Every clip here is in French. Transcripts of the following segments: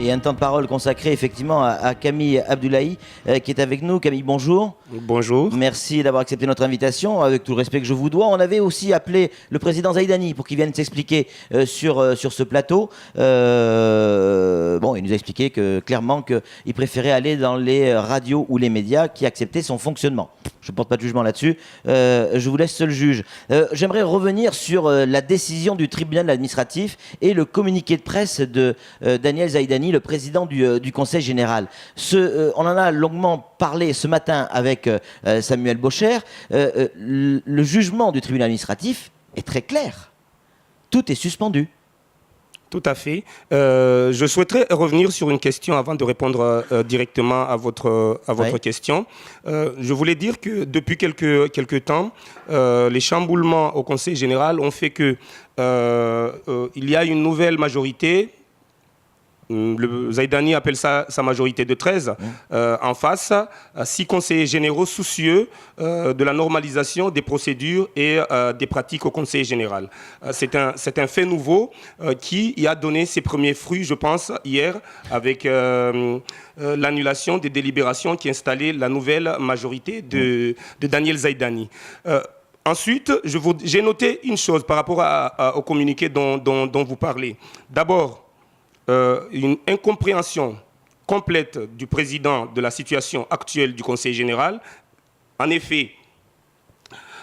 Et un temps de parole consacré effectivement à Camille Abdoulaye qui est avec nous. Camille, bonjour. Bonjour. Merci d'avoir accepté notre invitation, avec tout le respect que je vous dois. On avait aussi appelé le président Zaïdani pour qu'il vienne s'expliquer sur ce plateau. Bon, il nous a expliqué clairement qu'il préférait aller dans les radios ou les médias qui acceptaient son fonctionnement. Je ne porte pas de jugement là-dessus. Je vous laisse seul juge. J'aimerais revenir sur la décision du tribunal administratif et le communiqué de presse de Daniel Zaïdani, le président du Conseil général. On en a longuement parlé ce matin avec Samuel Bocher. Le jugement du tribunal administratif est très clair. Tout est suspendu. Tout à fait. Je souhaiterais revenir sur une question avant de répondre directement à votre question. Je voulais dire que depuis quelques temps, les chamboulements au Conseil général ont fait que il y a une nouvelle majorité. Le Zaïdani appelle ça sa majorité de 13. En face, 6 conseillers généraux soucieux de la normalisation des procédures et des pratiques au Conseil général. C'est un fait nouveau qui y a donné ses premiers fruits, je pense, hier, avec l'annulation des délibérations qui installait la nouvelle majorité de Daniel Zaïdani. Ensuite, j'ai noté une chose par rapport au communiqué dont vous parlez. D'abord, une incompréhension complète du président de la situation actuelle du Conseil général. En effet,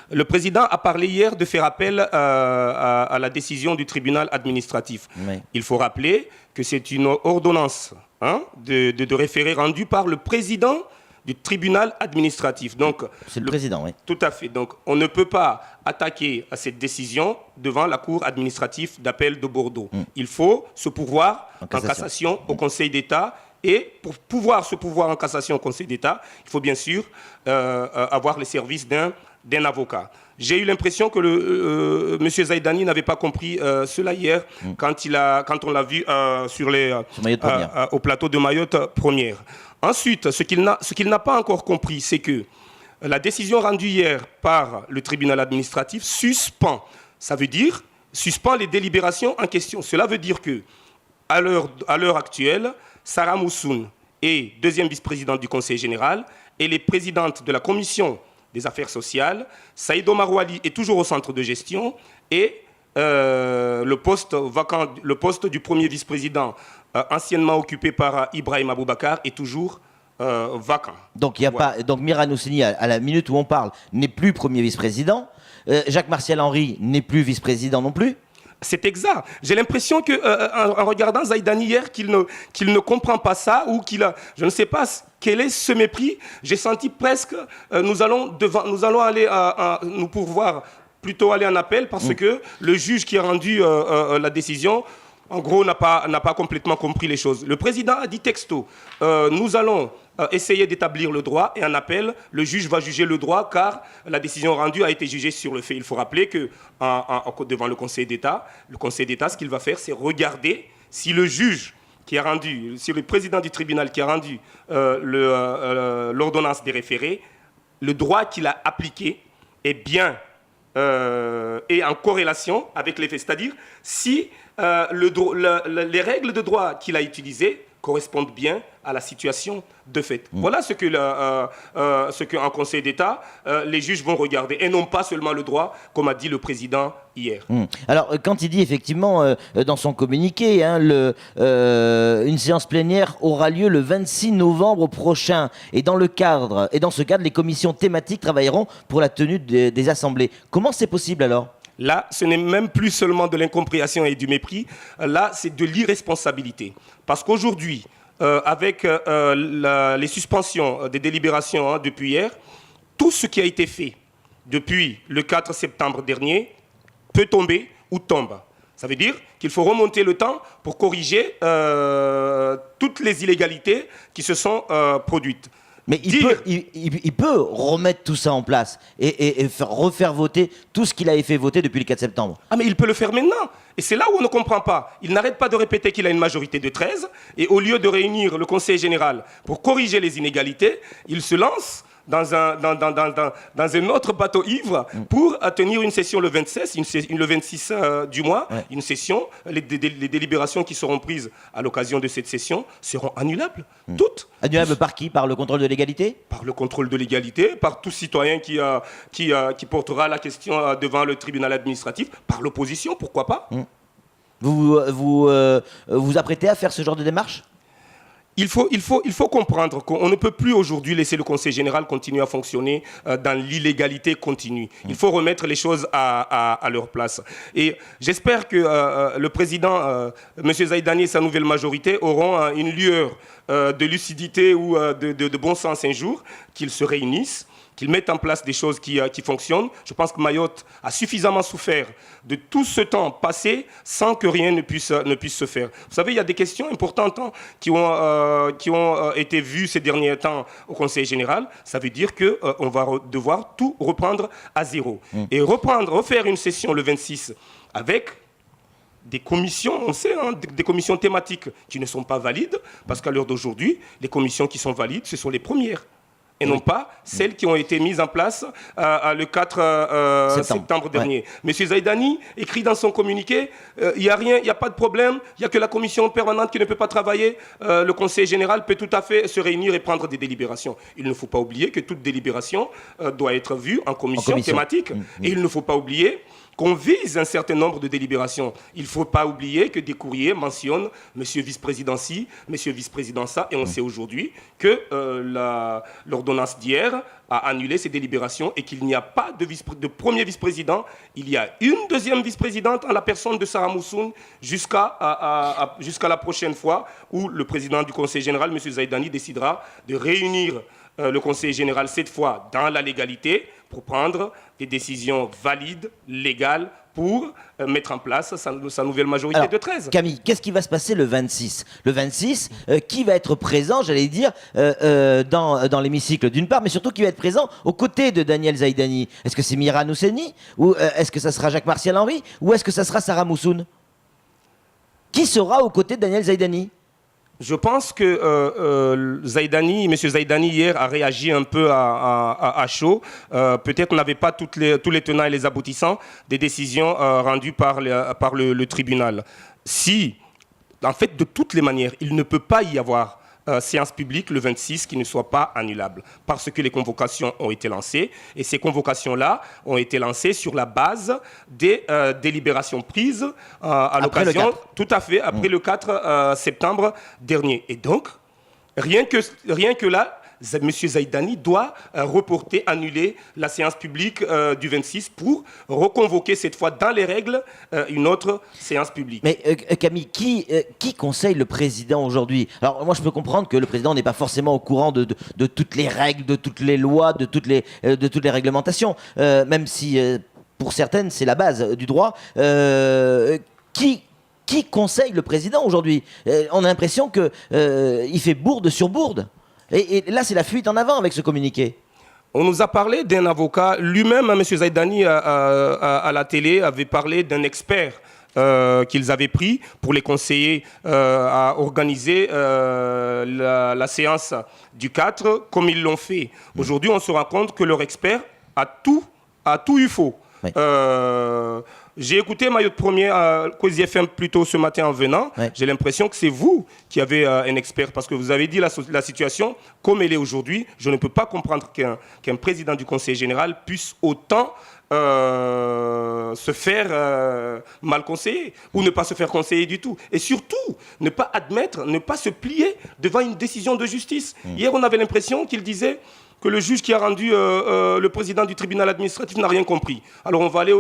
le président a parlé hier de faire appel à la décision du tribunal administratif. Oui. Il faut rappeler que c'est une ordonnance de référé rendue par le président du tribunal administratif. Donc, c'est le président, oui. Tout à fait. Donc, on ne peut pas attaquer à cette décision devant la Cour administrative d'appel de Bordeaux. Il faut se pourvoir en cassation au Conseil d'État. Et pour pouvoir se pourvoir en cassation au Conseil d'État, il faut bien sûr avoir les services d'un avocat. J'ai eu l'impression que M. Zaïdani n'avait pas compris cela hier quand on l'a vu au plateau de Mayotte Première. Ensuite, ce qu'il n'a pas encore compris, c'est que la décision rendue hier par le tribunal administratif suspend les délibérations en question. Cela veut dire que, à l'heure actuelle, Sarah Moussoun est deuxième vice-présidente du Conseil général. Elle est présidente de la commission des affaires sociales. Saïd Omar Ouali est toujours au centre de gestion. Et le poste du premier vice-président, anciennement occupé par Ibrahim Aboubacar, est toujours vacant. Donc, donc Mira Noussini, à la minute où on parle, n'est plus premier vice-président. Jacques Martial Henry n'est plus vice-président non plus. C'est exact. J'ai l'impression qu'en regardant Zaïdani hier, qu'il ne comprend pas ça ou je ne sais pas quel est ce mépris. J'ai senti presque nous allons aller nous pourvoir plutôt aller en appel parce que le juge qui a rendu la décision, en gros, n'a pas complètement compris les choses. Le président a dit texto, nous allons essayer d'établir le droit et en appel, le juge va juger le droit car la décision rendue a été jugée sur le fait. Il faut rappeler que devant le Conseil d'État, ce qu'il va faire, c'est regarder si le juge qui a rendu, si le président du tribunal qui a rendu l'ordonnance des référés, le droit qu'il a appliqué est bien et en corrélation avec les faits. C'est-à-dire si les règles de droit qu'il a utilisées correspondent bien à la situation de fait. Voilà ce qu'en Conseil d'État, les juges vont regarder, et non pas seulement le droit, comme a dit le président hier. Alors, quand il dit effectivement dans son communiqué, une séance plénière aura lieu le 26 novembre prochain, et dans ce cadre, les commissions thématiques travailleront pour la tenue des assemblées. Comment c'est possible alors ? Là, ce n'est même plus seulement de l'incompréhension et du mépris. Là, c'est de l'irresponsabilité. Parce qu'aujourd'hui, avec les suspensions des délibérations depuis hier, tout ce qui a été fait depuis le 4 septembre dernier peut tomber ou tombe. Ça veut dire qu'il faut remonter le temps pour corriger toutes les illégalités qui se sont produites. Mais il peut remettre tout ça en place et refaire voter tout ce qu'il avait fait voter depuis le 4 septembre. Ah mais il peut le faire maintenant. Et c'est là où on ne comprend pas. Il n'arrête pas de répéter qu'il a une majorité de 13. Et au lieu de réunir le Conseil général pour corriger les inégalités, il se lance dans un autre bateau ivre pour tenir une session le 26 du mois, une session, les délibérations qui seront prises à l'occasion de cette session seront annulables, toutes. Annulables par qui? Par le contrôle de l'égalité? Par le contrôle de l'égalité, par tout citoyen qui portera la question devant le tribunal administratif, par l'opposition, pourquoi pas. Vous apprêtez à faire ce genre de démarche? Il faut comprendre qu'on ne peut plus aujourd'hui laisser le Conseil général continuer à fonctionner dans l'illégalité continue. Il faut remettre les choses à leur place. Et j'espère que le président, M. Zaïdani et sa nouvelle majorité auront une lueur de lucidité ou de bon sens un jour, qu'ils se réunissent, qu'ils mettent en place des choses qui fonctionnent. Je pense que Mayotte a suffisamment souffert de tout ce temps passé sans que rien ne puisse se faire. Vous savez, il y a des questions importantes qui ont été vues ces derniers temps au Conseil général. Ça veut dire qu'on va devoir tout reprendre à zéro. Et refaire une session le 26 avec des commissions, on sait, des commissions thématiques qui ne sont pas valides, parce qu'à l'heure d'aujourd'hui, les commissions qui sont valides, ce sont les premières. Et non pas celles qui ont été mises en place le 4 septembre dernier. Monsieur Zaïdani écrit dans son communiqué, il n'y a rien, il n'y a pas de problème, il n'y a que la commission permanente qui ne peut pas travailler. Le Conseil général peut tout à fait se réunir et prendre des délibérations. Il ne faut pas oublier que toute délibération doit être vue en commission thématique. Et il ne faut pas oublier qu'on vise un certain nombre de délibérations. Il ne faut pas oublier que des courriers mentionnent Monsieur vice-président ci, Monsieur vice-président ça, et on sait aujourd'hui que l'ordonnance d'hier a annulé ces délibérations et qu'il n'y a pas de premier vice-président. Il y a une deuxième vice-présidente en la personne de Sarah Moussoun jusqu'à la prochaine fois où le président du Conseil général, M. Zaïdani, décidera de réunir le Conseil général cette fois dans la légalité pour prendre des décisions valides, légales, pour mettre en place sa nouvelle majorité de 13. Camille, qu'est-ce qui va se passer le 26 ? Le 26, qui va être présent, j'allais dire, dans l'hémicycle d'une part, mais surtout qui va être présent aux côtés de Daniel Zaïdani ? Est-ce que c'est Mira Nousseni ? Ou est-ce que ça sera Jacques-Martial Henry ? Ou est-ce que ça sera Sarah Moussoun ? Qui sera aux côtés de Daniel Zaïdani ? Je pense que M. Zaïdani hier a réagi un peu à chaud. Peut-être n'avait pas tous les tenants et les aboutissants des décisions rendues par le tribunal. Si, en fait, de toutes les manières, il ne peut pas y avoir séance publique le 26 qui ne soit pas annulable, parce que les convocations ont été lancées, et ces convocations-là ont été lancées sur la base des délibérations prises à l'occasion, tout à fait, après le 4 septembre dernier. Et donc, rien que là, M. Zaïdani doit reporter, annuler la séance publique du 26 pour reconvoquer cette fois dans les règles une autre séance publique. Mais Camille, qui conseille le président aujourd'hui ? Alors moi je peux comprendre que le président n'est pas forcément au courant de toutes les règles, de toutes les lois, de toutes les réglementations, même si pour certaines c'est la base du droit. Qui conseille le président aujourd'hui ? On a l'impression qu'il fait bourde sur bourde. Et là, c'est la fuite en avant avec ce communiqué. On nous a parlé d'un avocat, lui-même, M. Zaïdani, à la télé, avait parlé d'un expert qu'ils avaient pris pour les conseiller à organiser la séance du 4, comme ils l'ont fait. Aujourd'hui, on se rend compte que leur expert a tout eu faux. Oui. J'ai écouté Mayotte Premier à Cauzy FM plus tôt ce matin en venant. Ouais. J'ai l'impression que c'est vous qui avez un expert, parce que vous avez dit la situation comme elle est aujourd'hui. Je ne peux pas comprendre qu'un président du Conseil général puisse autant se faire mal conseiller ou ne pas se faire conseiller du tout. Et surtout, ne pas admettre, ne pas se plier devant une décision de justice. Hier, on avait l'impression qu'il disait que le juge qui a rendu le président du tribunal administratif n'a rien compris. Alors on va aller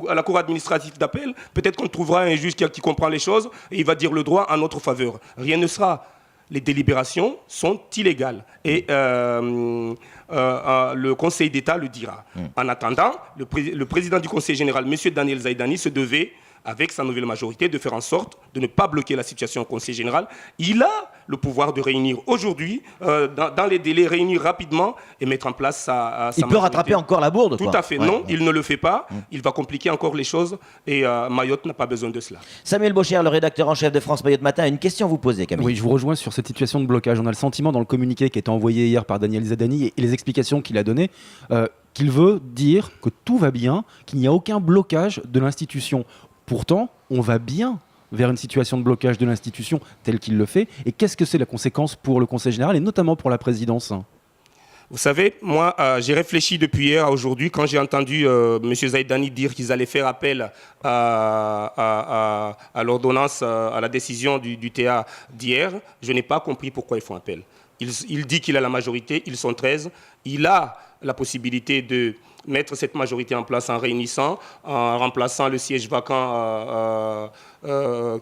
à la cour administrative d'appel, peut-être qu'on trouvera un juge qui comprend les choses et il va dire le droit en notre faveur. Rien ne sera. Les délibérations sont illégales et le Conseil d'État le dira. En attendant, le président du Conseil général, M. Daniel Zaïdani, se devait avec sa nouvelle majorité, de faire en sorte de ne pas bloquer la situation au Conseil général. Il a le pouvoir de réunir aujourd'hui, dans les délais, réunir rapidement et mettre en place sa majorité. Il peut rattraper encore la bourde, Tout à fait. Non, il ne le fait pas. Il va compliquer encore les choses et Mayotte n'a pas besoin de cela. Samuel Bauchière, le rédacteur en chef de France Mayotte Matin, a une question à vous poser, Camille. Oui, je vous rejoins sur cette situation de blocage. On a le sentiment dans le communiqué qui a été envoyé hier par Daniel Zadani et les explications qu'il a données, qu'il veut dire que tout va bien, qu'il n'y a aucun blocage de l'institution. Pourtant, on va bien vers une situation de blocage de l'institution telle qu'il le fait. Et qu'est-ce que c'est la conséquence pour le Conseil général et notamment pour la présidence ? Vous savez, moi, j'ai réfléchi depuis hier à aujourd'hui quand j'ai entendu M. Zaïdani dire qu'ils allaient faire appel à l'ordonnance, à la décision du TA d'hier. Je n'ai pas compris pourquoi ils font appel. Il dit qu'il a la majorité, ils sont 13. Il a la possibilité de mettre cette majorité en place en réunissant, en remplaçant le siège vacant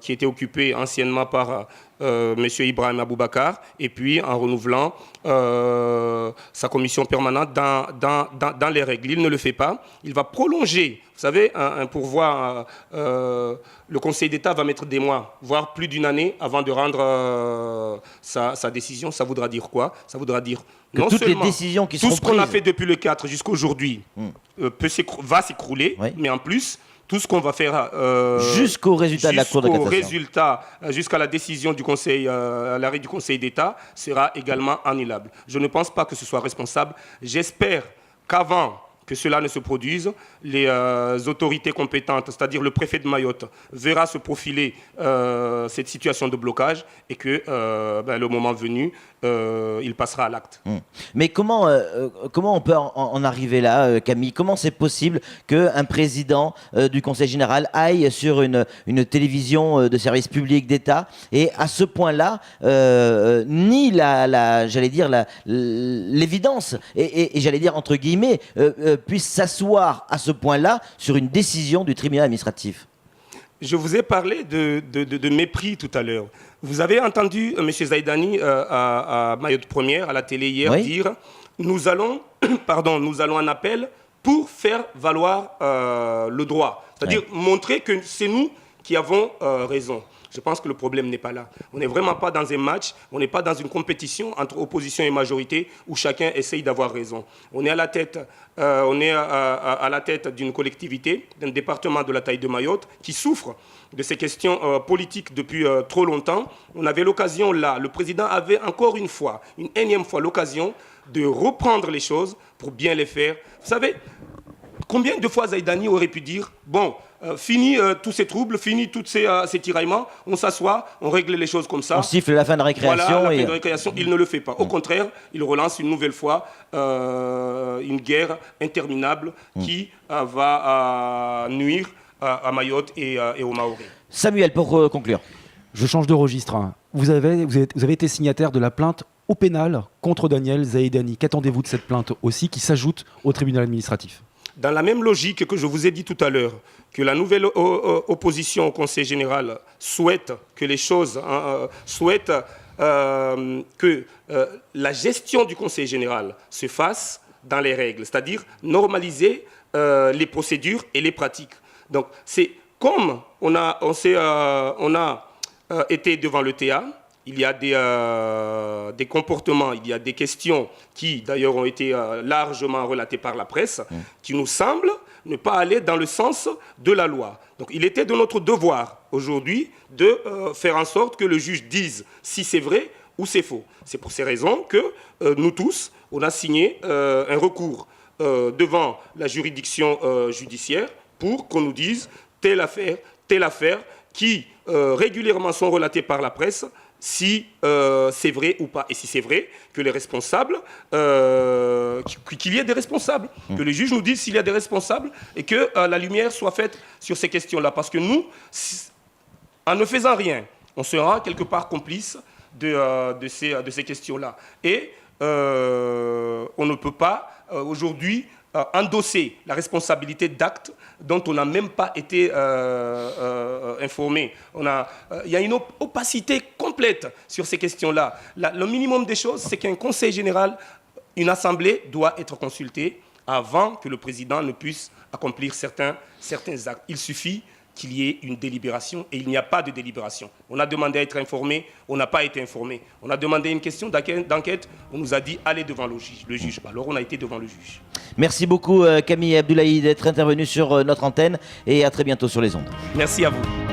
qui était occupé anciennement par M. Ibrahim Aboubakar, et puis en renouvelant sa commission permanente dans les règles. Il ne le fait pas. Il va prolonger, vous savez, un pourvoi. Le Conseil d'État va mettre des mois, voire plus d'une année, avant de rendre sa décision. Ça voudra dire quoi? Ça voudra dire que non toutes les seulement décisions qui tout seront ce qu'on a prises fait depuis le 4 jusqu'à aujourd'hui va s'écrouler, Oui. mais en plus, tout ce qu'on va faire jusqu'au résultat de la Cour de cassation. Jusqu'à la décision du Conseil, à l'arrêt du Conseil d'État, sera également annulable. Je ne pense pas que ce soit responsable. J'espère qu'avant que cela ne se produise, les autorités compétentes, c'est-à-dire le préfet de Mayotte, verra se profiler cette situation de blocage et que le moment venu, il passera à l'acte. Mais comment on peut en arriver là, Camille? Comment c'est possible qu'un président du Conseil général aille sur une télévision de service public d'État et à ce point-là nie l'évidence et j'allais dire entre guillemets puisse s'asseoir à ce point-là sur une décision du tribunal administratif? Je vous ai parlé de mépris tout à l'heure. Vous avez entendu M. Zaïdani à Mayotte Première, à la télé hier, oui, dire « Nous allons en appel pour faire valoir le droit ». C'est-à-dire montrer que c'est nous qui avons raison. Je pense que le problème n'est pas là. On n'est vraiment pas dans un match, on n'est pas dans une compétition entre opposition et majorité où chacun essaye d'avoir raison. On est à la tête, d'une collectivité, d'un département de la taille de Mayotte qui souffre de ces questions politiques depuis trop longtemps. On avait l'occasion là, le président avait encore une énième fois l'occasion de reprendre les choses pour bien les faire. Vous savez, combien de fois Zaïdani aurait pu dire « Bon, fini tous ces troubles, fini tous ces tiraillements, on s'assoit, on règle les choses comme ça. » On siffle la fin de récréation. Voilà, la fin de récréation, il ne le fait pas. Au contraire, il relance une nouvelle fois une guerre interminable qui va nuire à Mayotte et aux Mahorais. Samuel, pour conclure. Je change de registre. Vous avez été signataire de la plainte au pénal contre Daniel Zaïdani. Qu'attendez-vous de cette plainte aussi qui s'ajoute au tribunal administratif ? Dans la même logique que je vous ai dit tout à l'heure, que la nouvelle opposition au Conseil général souhaite que les choses, que la gestion du Conseil général se fasse dans les règles, c'est-à-dire normaliser les procédures et les pratiques. Donc c'est comme on a été devant le TA. Il y a des comportements, il y a des questions qui, d'ailleurs, ont été largement relatées par la presse, qui nous semblent ne pas aller dans le sens de la loi. Donc, il était de notre devoir, aujourd'hui, de faire en sorte que le juge dise si c'est vrai ou c'est faux. C'est pour ces raisons que nous tous, on a signé un recours devant la juridiction judiciaire pour qu'on nous dise telle affaire, qui régulièrement sont relatées par la presse, si c'est vrai ou pas. Et si c'est vrai, que les responsables, qu'il y ait des responsables, que le juge nous dise s'il y a des responsables et que la lumière soit faite sur ces questions-là. Parce que nous, en ne faisant rien, on sera quelque part complice de ces questions-là. Et on ne peut pas aujourd'hui endosser la responsabilité d'actes dont on n'a même pas été informé. Il y a une opacité complète sur ces questions-là. Le minimum des choses, c'est qu'un conseil général, une assemblée doit être consultée avant que le président ne puisse accomplir certains actes. Il suffit qu'il y ait une délibération et il n'y a pas de délibération. On a demandé à être informé, on n'a pas été informé. On a demandé une question d'enquête, on nous a dit allez devant le juge. Alors on a été devant le juge. Merci beaucoup Camille Abdoulaye d'être intervenu sur notre antenne et à très bientôt sur les ondes. Merci à vous.